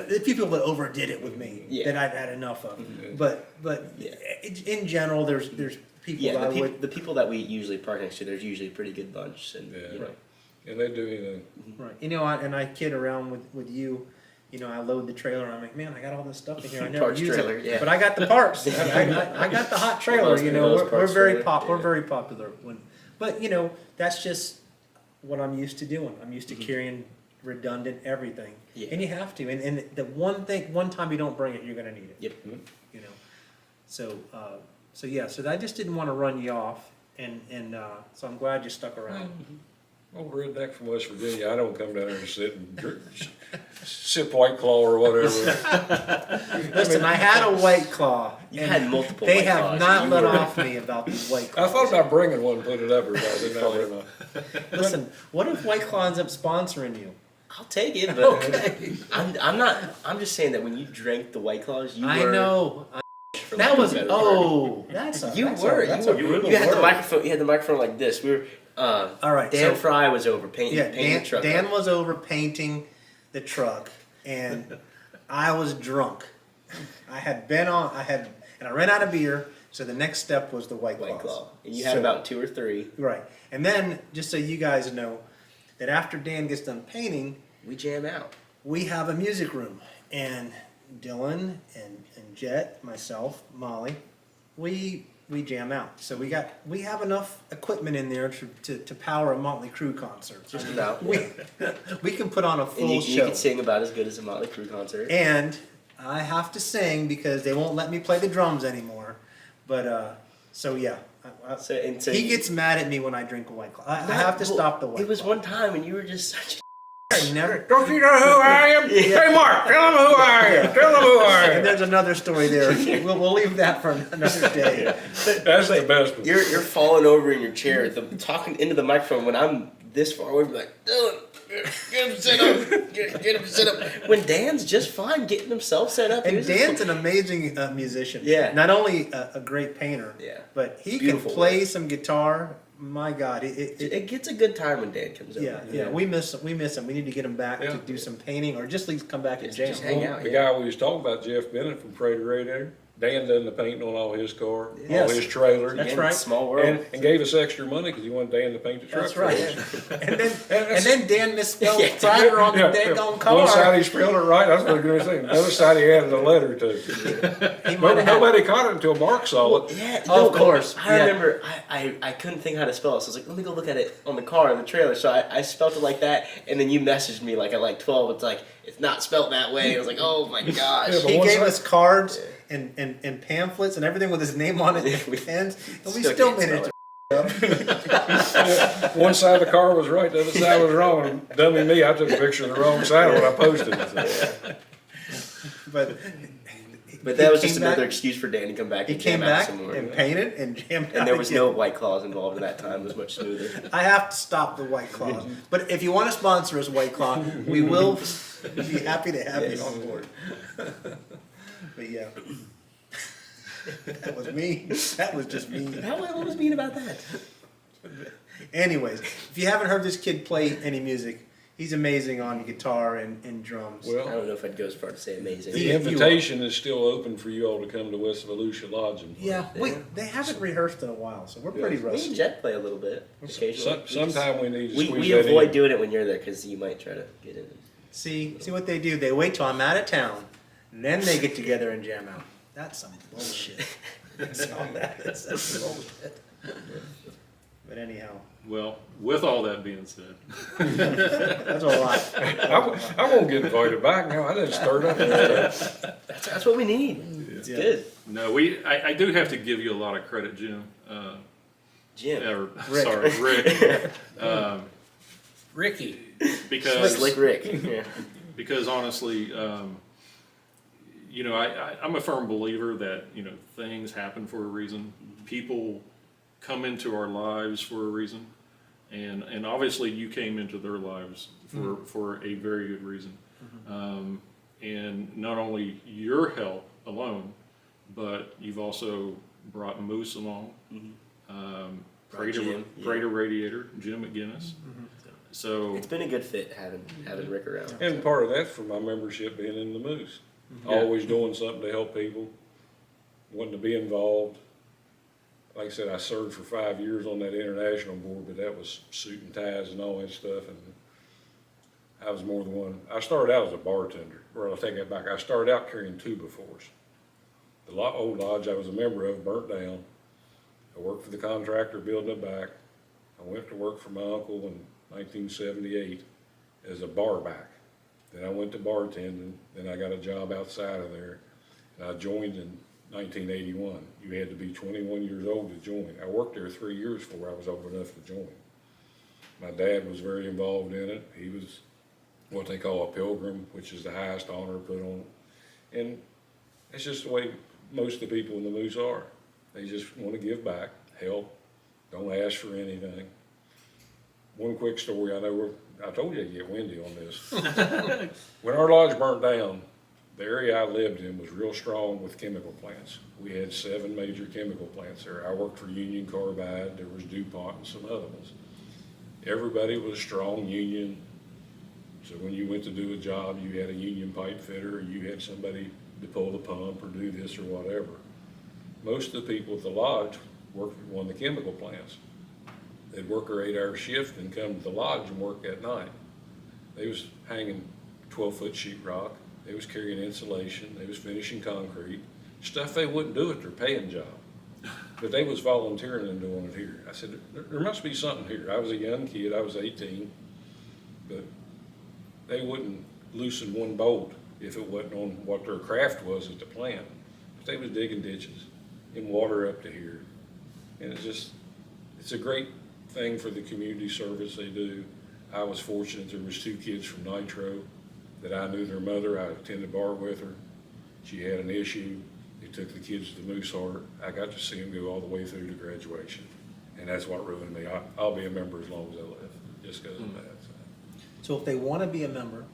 C: The people that overdid it with me,
D: Yeah.
C: that I've had enough of.
B: Mhm.
C: But
D: Yeah.
C: in general, there's people
D: Yeah,
C: that I
D: the,
C: would.
D: the people that we usually park next to, there's usually a pretty good bunch, and
B: Yeah.
D: you know,
B: and they do anything.
C: Right. You know, and I kid around with you. You know, I load the trailer. I'm like, man, I got all this stuff in here. I never
D: Parts
C: use
D: trailer,
C: it,
D: yeah.
C: but I got the parts. I got the hot trailer.
D: Almost
C: You
D: one of
C: know,
D: those
C: we're
D: parts
C: very
D: trailer,
C: We're
D: yeah.
C: very popular. But you know, that's just what I'm used to doing. I'm used to carrying redundant everything,
D: Yeah.
C: and you have to. And the one time you don't bring it, you're gonna need it.
D: Yep.
C: You know, so yeah. So I just didn't want to run you off, and so I'm glad you stuck around.
B: Old redneck from West Virginia, I don't come down there and sit and sip White Claw or whatever.
C: Listen, I had a White Claw.
D: You
C: and
D: had multiple
C: They
D: White
C: have
D: Claws,
C: not
D: you
C: let
D: were-
C: off me about these White
B: I
C: Claws.
B: thought about bringing one and put it up here, but I didn't have enough.
C: Listen, what if White Claw ends up sponsoring you?
D: I'll take it, but
C: Okay.
D: I'm not. I'm just saying that when you drank the White Claws, you
C: I
D: were.
C: know.
D: from
C: That was
D: better.
C: that's a
D: You
C: that's
D: were.
C: a, that's
D: you
C: a
D: were.
C: brutal
D: You had the
C: word.
D: microphone. You had the microphone like this. We were.
C: All right,
D: Dan
C: so-
D: Fry was over painting
C: Yeah,
D: the truck.
C: Dan
D: up.
C: was over painting the truck, and I was drunk. I ran out of beer, so the next step was the White Claws.
D: White Claw, and you had
C: So-
D: about 2 or 3.
C: Right, and then just so you guys know, that after Dan gets done painting,
D: We jam out.
C: we have a music room, and Dylan and Jet, myself, Molly, we jam out. So we have enough equipment in there to power a Motley Crue concert.
D: Just about.
C: We can put on a
D: And
C: full
D: you
C: show.
D: can sing about as good as a Motley Crue concert.
C: And I have to sing because they won't let me play the drums anymore. But so yeah,
D: So
C: he
D: you-
C: gets mad at me when I drink a White Claw. I
D: No,
C: have to
D: well,
C: stop the White
D: It was
C: Claw.
D: one time, and you were just such.
C: I never.
B: Don't you know who I am? Hey, Mark, tell them who I am. Tell them who I
C: And
B: am.
C: there's another story there. We'll leave that for another day.
B: That's the best one.
D: You're falling over in your chair, talking into the microphone when I'm this far away. Like, Dylan, get him set up. Get him set up. When Dan's just fine getting himself set up. He
C: And
D: was just-
C: Dan's an amazing musician.
D: Yeah.
C: Not only a great painter.
D: Yeah.
C: But he can
D: Beautiful
C: play
D: work.
C: some guitar. My God,
D: It gets a good time when Dan comes over.
C: yeah. We miss him. We need to get him back
B: Yeah.
C: to do some painting, or just at least come back and jam.
D: Just hang out.
B: The guy we was talking about, Jeff Bennett from Prater Radiator, Dan done the painting on all his car,
C: Yes.
B: all his trailer.
C: That's
D: Again,
C: right.
D: Small world.
B: And gave us extra money because he wanted Dan to paint the truck.
C: That's
B: for
C: right.
B: us.
C: and then Dan misspelled
D: Yeah.
C: Prater on the
B: Yeah,
C: daggone
B: One side
C: car.
B: he spelled it right, that's what I was going to say. The other side he added a letter to.
C: He might have had-
B: Nobody caught it until Mark saw it.
D: Yeah,
C: Of course,
D: I
C: yeah.
D: remember I couldn't think how to spell it, so I was like, let me go look at it on the car in the trailer. So I spelled it like that, and then you messaged me like at like 12. It's like it's not spelled that way. I was like, oh my gosh.
B: Yeah, but
C: He
B: one
C: gave
B: side-
C: us cards and pamphlets and everything with his name on it and pens, and we
D: Still
C: still
D: can't
C: managed
D: spell
C: to
B: One side of the car was right, the other side was wrong. And dummy me, I took a picture of the wrong side when I posted it.
C: But
D: But that was
C: he
D: just
C: came back-
D: another excuse for Dan to come back
C: He
D: and
C: came
D: jam out
C: back
D: some more.
C: and painted and jammed out
D: And there was
C: again.
D: no White Claws involved in that time. It was much smoother.
C: I have to stop the White Claw. But if you want to sponsor us, White Claw, we will be happy to have
D: Yes.
C: you on board. But yeah. That was me. That was just me.
D: What was mean about that?
C: Anyways, if you haven't heard this kid play any music, he's amazing on guitar and drums.
D: I
B: Well,
D: don't know if I'd go as far to say amazing.
B: the
C: You are.
B: invitation is still open for you all to come to West Volusia Lodge and play.
C: Yeah, they haven't rehearsed in a while, so we're pretty
D: Me and
C: rusty.
D: Jet play a little bit occasionally.
B: Sometime we need to
D: We
B: squeeze that
D: avoid
B: in.
D: doing it when you're there because you might try to get in.
C: See what they do. They wait till I'm out of town, and then they get together and jam out. That's some bullshit. That's all that is. That's bullshit. But anyhow,
A: Well, with all that being said,
C: that's a lot.
B: I won't get invited back now. I didn't stir it up.
D: That's what we need. It's
C: Yeah.
D: good.
A: no, I do have to give you a lot of credit, Jim.
D: Jim.
A: Or,
C: Rick.
A: sorry, Rick.
B: Ricky.
A: Because
D: Slick Rick. Yeah.
A: because honestly, you know, I'm a firm believer that, you know, things happen for a reason. People come into our lives for a reason. And obviously you came into their lives for a very good reason. And not only your help alone, but you've also brought Moose along, Prater,
D: Jim, yeah.
A: Prater Radiator, Jim McGinnis. So
D: It's been a good fit having Rick around.
B: And part of that's for my membership being in the Moose.
A: Yeah.
B: Always doing something to help people, wanting to be involved. Like I said, I served for 5 years on that international board, but that was suit and ties and all that stuff. And I was more than one. I started out as a bartender. Or I'll take that back. I started out carrying 2x4s. The old lodge I was a member of burnt down. I worked for the contractor building it back. I went to work for my uncle in 1978 as a bar back. Then I went to bartending. Then I got a job outside of there. And I joined in 1981. You had to be 21 years old to join. I worked there 3 years before I was old enough to join. My dad was very involved in it. He was what they call a pilgrim, which is the highest honor put on it. And it's just the way most of the people in the Moose are. They just want to give back, help, don't ask for anything. One quick story, I told you I'd get windy on this. When our lodge burnt down, the area I lived in was real strong with chemical plants. We had 7 major chemical plants there. I worked for Union Carbide, there was DuPont and some other ones. Everybody was strong union. So when you went to do a job, you had a union pipe fitter, or you had somebody to pull the pump or do this or whatever. Most of the people at the lodge worked at one of the chemical plants. They'd work their 8-hour shift and come to the lodge and work at night. They was hanging 12-foot sheetrock. They was carrying insulation. They was finishing concrete. Stuff they wouldn't do at their paying job. But they was volunteering and doing it here. I said, there must be something here. I was a young kid. I was 18. But they wouldn't loosen one bolt if it wasn't on what their craft was at the plant. But they was digging ditches and water up to here. And it's a great thing for the community service they do. I was fortunate there was 2 kids from Nitro that I knew their mother. I attended bar with her. She had an issue. They took the kids to Moose Heart. I got to see them go all the way through to graduation. And that's what ruined me. I'll be a member as long as I live, just because of that.
C: So if they want to be a member,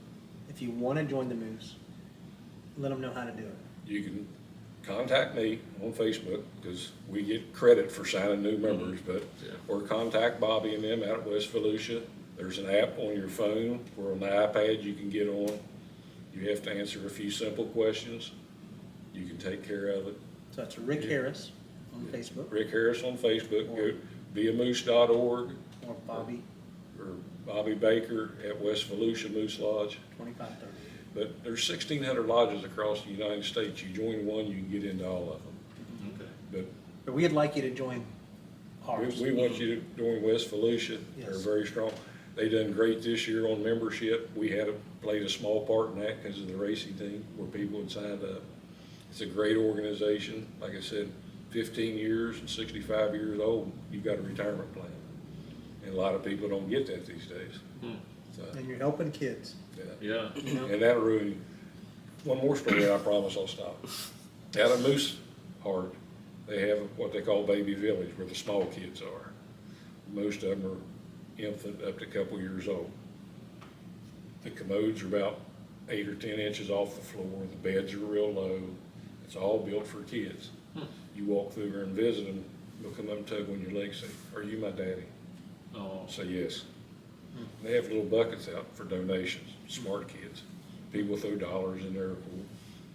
C: if you want to join the Moose, let them know how to do it.
B: You can contact me on Facebook, because we get credit for signing new members, but, or contact Bobby and them out at West Volusia. There's an app on your phone, or on the iPad you can get on. You have to answer a few simple questions. You can take care of it.
C: So it's Rick Harris on Facebook
B: Rick Harris on Facebook, go beamoose.org,
C: or Bobby
B: or Bobby Baker at West Volusia Moose Lodge.
C: 2530.
B: But there's 1,600 lodges across the United States. You join one, you can get into all of them.
A: okay.
B: But
C: But we'd like you to join ours.
B: we want you to join West Volusia. They're
C: Yes.
B: very strong. They done great this year on membership. We played a small part in that because of the racing team where people had signed up. It's a great organization. Like I said, 15 years and 65 years old, you've got a retirement plan. And a lot of people don't get that these days. So,
C: And you're helping kids.
B: yeah.
A: Yeah,
B: And that'll really, one more story, and I promise I'll stop. Out of Moose Heart, they have what they call Baby Village, where the small kids are. Most of them are infant up to a couple years old. The commodes are about 8 or 10 inches off the floor, the beds are real low, it's all built for kids. You walk through there and visit them, they'll come up and tug on your leg, say, "Are you my daddy?"
A: oh,
B: Say yes. They have little buckets out for donations, smart kids. People throw dollars in there,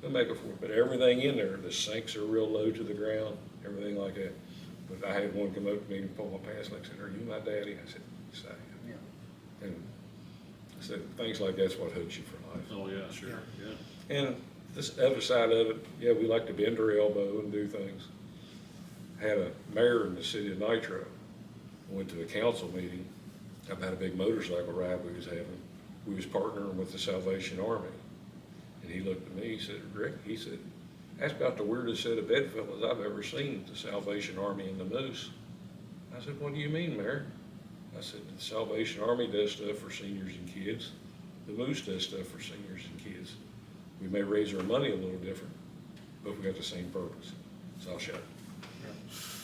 B: they'll make it for it. But everything in there, the sinks are real low to the ground, everything like that. But I had one come up to me and pull my pants leg, said, "Are you my daddy?" I said, "Yes, I am."
C: Yeah.
B: And I said, things like that's what hooks you for life.
A: oh, yeah, sure, yeah.
B: And this other side of it, yeah, we like to bend our elbow and do things. Had a mayor in the city of Nitro, went to a council meeting about a big motorcycle ride we was having. We was partnering with the Salvation Army. And he looked at me, he said, "Rick," he said, "that's about the weirdest set of bedfellows I've ever seen, the Salvation Army and the Moose." I said, "What do you mean, Mayor?" I said, "The Salvation Army does stuff for seniors and kids. The Moose does stuff for seniors and kids. We may raise our money a little different, but we got the same purpose." So I'll shut up.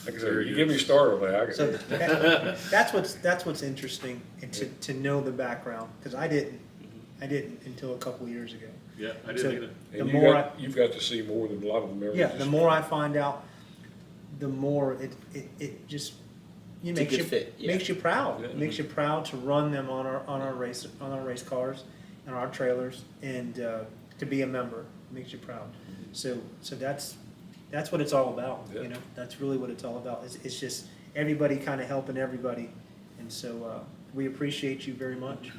B: Like I said, you give me started on that. I
C: So
B: got-
C: that's what's interesting, and to know the background, because I didn't until a couple of years ago.
A: Yeah, I
C: So-
A: didn't either.
C: the
B: And
C: more
B: you've got to see more than a lot of the members.
C: Yeah, the more I find out, the more it just
D: It's a
C: makes
D: good
C: you
D: fit, yeah.
C: makes you proud.
B: Yeah.
C: It makes you proud to run them on our race cars and our trailers, and to be a member. It makes you proud. So that's what it's all about.
B: Yeah.
C: You know, that's really what it's all about. It's just everybody kind of helping everybody, and so we appreciate you very much.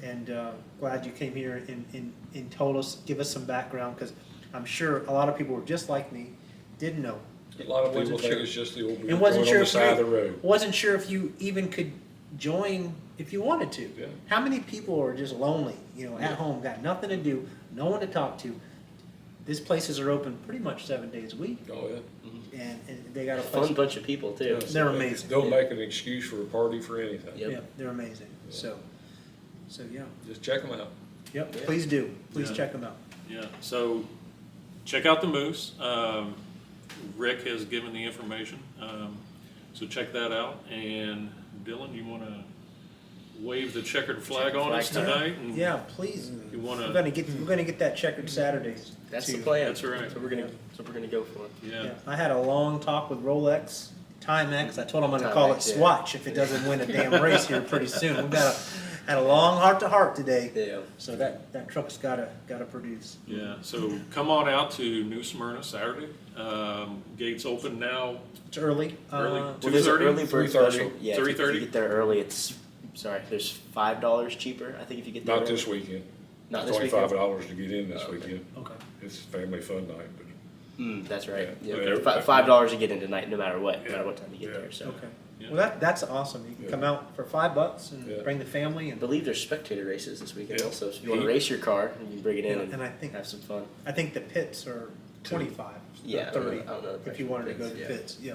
C: And glad you came here and told us, give us some background, because I'm sure a lot of people were just like me, didn't know.
B: A lot of people
C: Wasn't
B: think
C: sure.
B: it's just the old
C: And
B: going
C: wasn't
B: on
C: sure
B: the
C: if
B: side of the
C: you,
B: road.
C: wasn't sure if you even could join if you wanted to.
B: Yeah.
C: How many people are just lonely, at
B: Yeah.
C: home, got nothing to do, no one to talk to? These places are open pretty much 7 days a week,
B: Oh, yeah.
C: and they got a
D: Fun
C: place.
D: bunch of people too.
C: They're amazing.
B: Don't make an excuse for a party for anything.
D: Yep.
C: Yeah, they're amazing. So yeah.
B: Just check them out.
C: Yep,
D: Yeah.
C: please do. Please
A: Yeah.
C: check them out.
A: Yeah, so check out the Moose. Rick has given the information, so check that out. And Dylan, you want to wave the checkered flag on us
D: flag.
A: tonight? And
C: Yeah, please.
A: You want
C: We're
A: to?
C: gonna get that checkered Saturday.
D: That's
C: too.
D: the plan.
A: That's right.
D: That's what we're gonna go for.
A: Yeah.
C: Yeah, I had a long talk with Rolex, Timex. I told them I'm gonna call it
D: Timex, yeah.
C: Swatch if it doesn't win a damn race here pretty soon. We had a long heart to heart today.
D: Yeah.
C: So that truck's gotta produce.
A: Yeah. So come on out to New Smyrna Saturday. Gates open now.
C: It's early.
A: Early.
D: Well, there's an
A: 2:30?
D: early bird
B: 3:30.
D: special. Yeah, if you
A: 3:30?
D: get there early, there's $5 cheaper. I think if you get there
B: Not
D: early.
B: this weekend.
D: Not
B: It's
D: this
B: only
D: weekend.
B: $5 to get in this
D: Okay.
B: weekend.
C: Okay.
B: It's family fun night, but
D: That's right.
B: Yeah.
D: Yeah.
B: Okay.
D: $5 to get in tonight, no matter what
B: Yeah.
D: time you get
B: Yeah.
D: there. So
C: Okay.
A: Yeah.
C: Well, that's awesome. You can
B: Yeah.
C: come out for $5 and
B: Yeah.
C: bring the family
D: I
C: and
D: believe there's spectator races this weekend
B: Yeah.
D: also. So if you want to race your car, you can bring it in
C: Yeah,
D: and,
C: and I think-
D: have some fun.
C: I think the pits are 25.
D: Yeah, I don't know-
C: 30.
D: I don't know the
C: If you
D: price
C: wanted to
D: of
C: go
D: the
C: to
D: pits,
C: pits, yeah.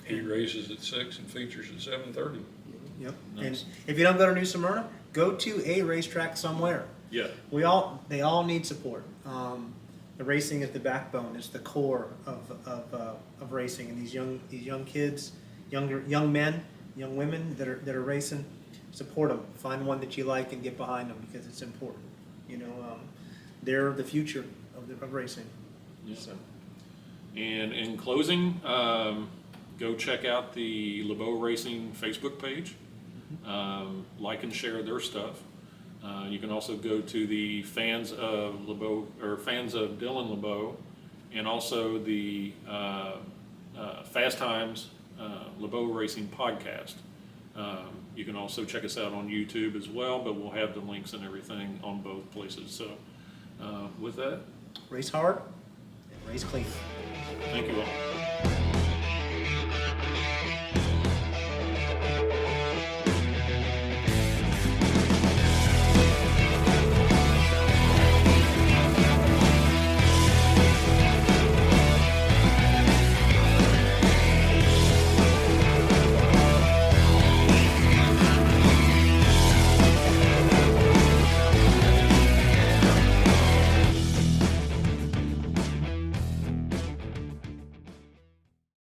B: he races at 6 and features at 7:30.
C: Yep.
A: Nice.
C: And if you don't go to New Smyrna, go to a racetrack somewhere.
A: Yeah.
C: They all need support. The racing is the backbone. It's the core of racing. And these young kids, young men, young women that are racing, support them. Find one that you like and get behind them, because it's important. They're the future of racing.
A: Yeah.
C: So,
A: And in closing, go check out the LeBeau Racing Facebook page. Like and share their stuff. You can also go to the fans of LeBeau, or fans of Dylan LeBeau, and also the Fast Times LeBeau Racing podcast. You can also check us out on YouTube as well, but we'll have the links and everything on both places. So with that,
C: race hard and race clean.
A: thank you all.